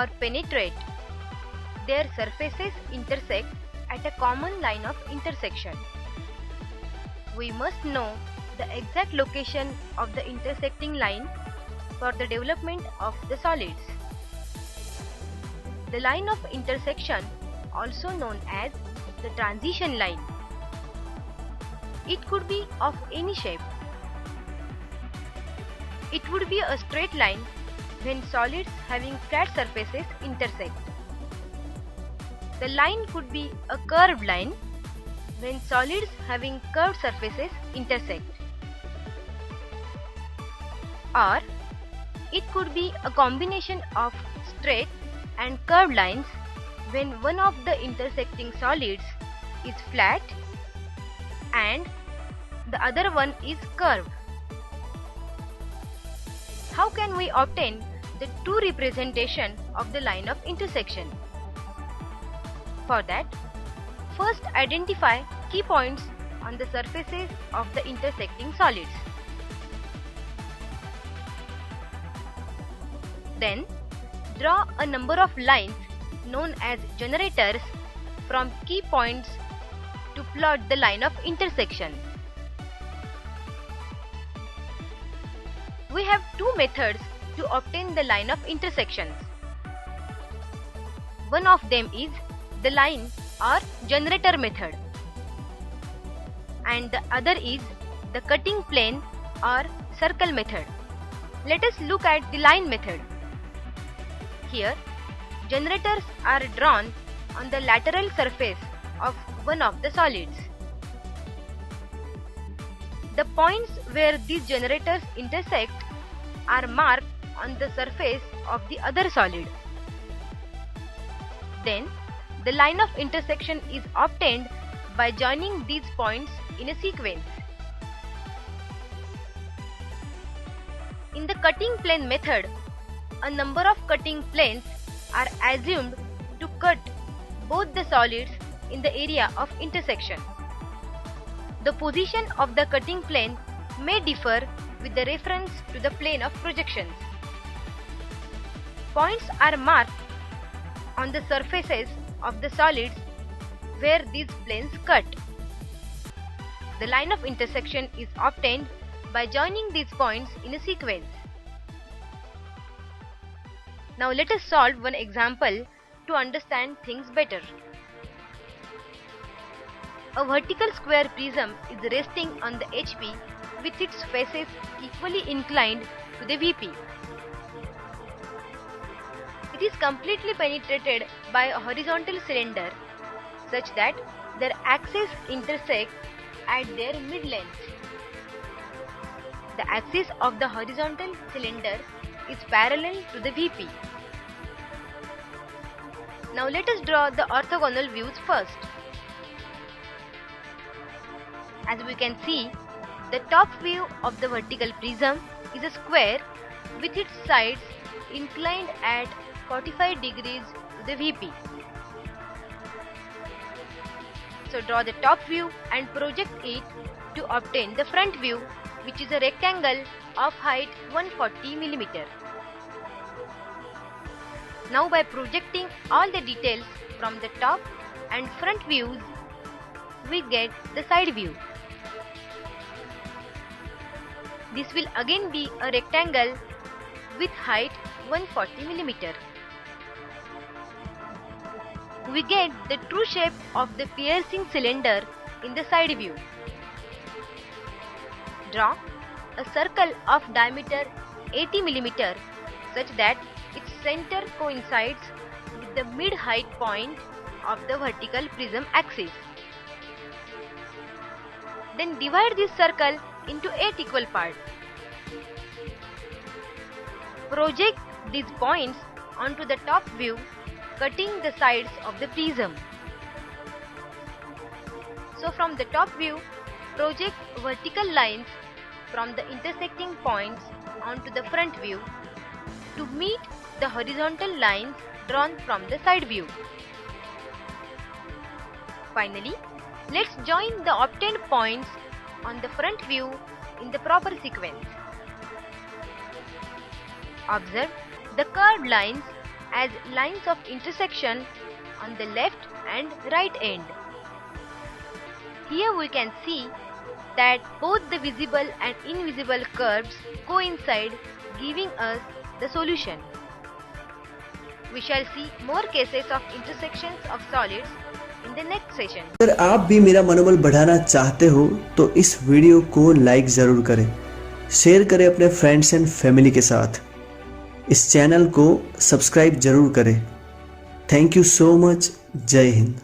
or penetrate, their surfaces intersect at a common line of intersection. We must know the exact location of the intersecting line for the development of the solids. The line of intersection, also known as the transition line. It could be of any shape. It would be a straight line when solids having flat surfaces intersect. The line could be a curved line when solids having curved surfaces intersect. Or it could be a combination of straight and curved lines when one of the intersecting solids is flat and the other one is curved. How can we obtain the two representation of the line of intersection? For that, first identify key points on the surfaces of the intersecting solids. Then, draw a number of lines known as generators from key points to plot the line of intersection. We have two methods to obtain the line of intersections. One of them is the line or generator method, and the other is the cutting plane or circle method. Let us look at the line method. Here, generators are drawn on the lateral surface of one of the solids. The points where these generators intersect are marked on the surface of the other solid. Then, the line of intersection is obtained by joining these points in a sequence. In the cutting plane method, a number of cutting planes are assumed to cut both the solids in the area of intersection. The position of the cutting plane may differ with the reference to the plane of projections. Points are marked on the surfaces of the solids where these planes cut. The line of intersection is obtained by joining these points in a sequence. Now let us solve one example to understand things better. A vertical square prism is resting on the HP with its faces equally inclined to the VP. It is completely penetrated by a horizontal cylinder such that their axes intersect at their mid-length. The axis of the horizontal cylinder is parallel to the VP. Now let us draw the orthogonal views first. As we can see, the top view of the vertical prism is a square with its sides inclined at 45 degrees to the VP. So draw the top view and project it to obtain the front view, which is a rectangle of height 140 mm. Now by projecting all the details from the top and front views, we get the side view. This will again be a rectangle with height 140 mm. We get the true shape of the piercing cylinder in the side view. Draw a circle of diameter 80 mm such that its center coincides with the mid-height point of the vertical prism axis. Then divide this circle into 8 equal parts. Project these points onto the top view, cutting the sides of the prism. So from the top view, project vertical lines from the intersecting points onto the front view to meet the horizontal lines drawn from the side view. Finally, let's join the obtained points on the front view in the proper sequence. Observe the curved lines as lines of intersection on the left and right end. Here we can see that both the visible and invisible curves coincide, giving us the solution. We shall see more cases of intersections of solids in the next session. अगर आप भी मेरा मनोबल बढ़ाना चाहते हो तो इस वीडियो को लाइक ज़रूर करें, शेयर करें अपने फ्रेंड्स एंड फैमिली के साथ। इस चैनल को सब्सक्राइब ज़रूर करें। Thank you so much. जय हिंद।